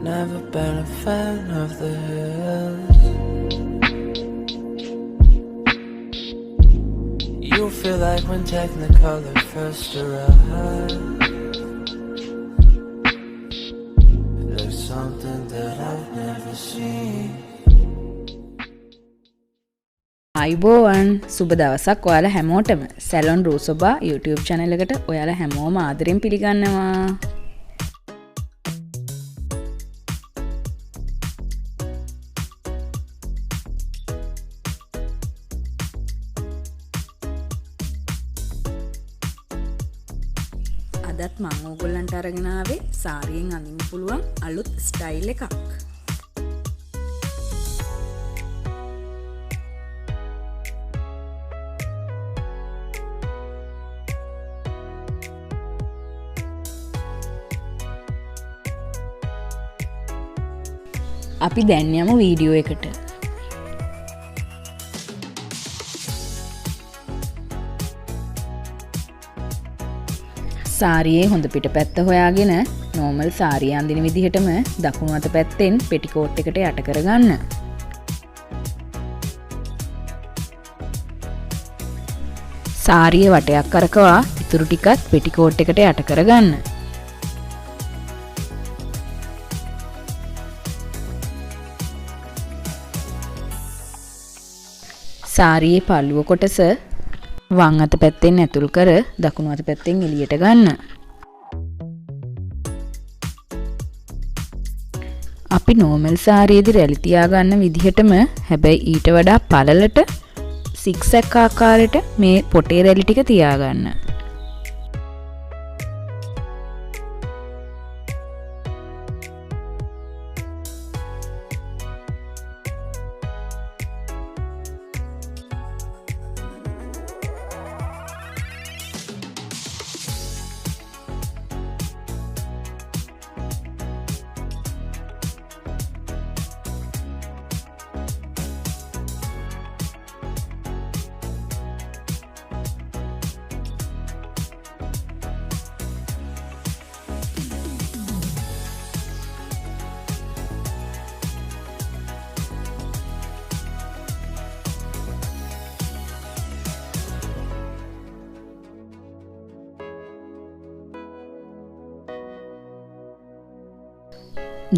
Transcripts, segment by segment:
Never been a fan of the hills. You feel like when Technicolor first arrived. It looks something that I've never seen. අයිබෝවන් සුබ දවසක් ඔයාලා හැමෝටම salon රූසොබා YouTube channel එකට ඔයාලා හැමෝම ආදරෙන් පිළිගන්නවා. අදත් මම ඕගොල්ලන්ට අරගෙන ආවේ සාරියෙන් අඳින්න පුළුවන් අලුත් ස්ටයිල් එකක්. අපි දැන් යමු වීඩියෝ එකට. සාරියේ හොඳ පිටපැත්ත හොයාගෙන නෝමල් සාරිය අඳින විදිහටම දකුණු අත පැත්තෙන් පෙටිකෝට් එකට යට කරගන්න. සාරිය වටයක් කරකවා ඉතුරු ටිකත් පෙටිකෝට් එකට යට කරගන්න. සාරියේ පල්ලුව කොටස වම් අත පැත්තෙන් ඇතුල් කර දකුණු අත පැත්තෙන් එළියට ගන්න. අපි නෝමල් සාරියේදී රැලි තියා ගන්න විදිහටම හැබැයි ඊට වඩා පළලට සිග්සැග් ආකාරයට මේ පොටේ රැලි ටික තියා ගන්න.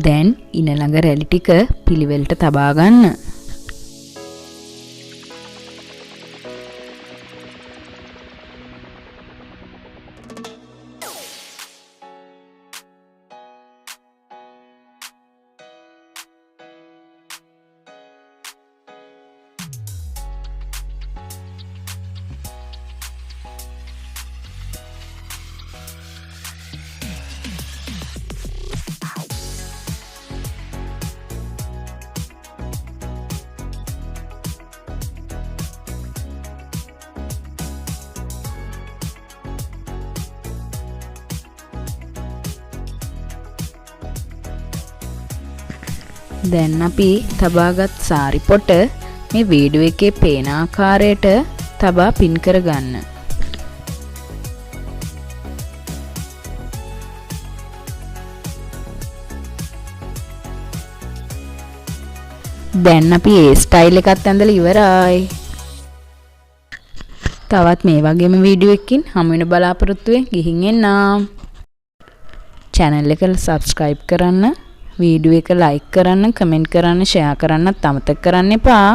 දැන් ඉන ළඟ රැලි ටික පිළිවෙලට තබා ගන්න. දැන් අපි තබාගත් සාරි පොට මේ වීඩියෝ එකේ පේන ආකාරයට තබා පින් කරගන්න. දැන් අපි ඒ ස්ටයිල් එකත් ඇඳලා ඉවරයි. තවත් මේ වගේම වීඩියෝ එකකින් හමු වෙන බලාපොරොත්තු වෙ ගිහින් එන්නම්. channel එක subscribe කරන්න, වීඩියෝ එක like කරන්න, කමෙන්ට් කරන්න, ෂෙයා කරන්නත් අමතක කරන්න එපා.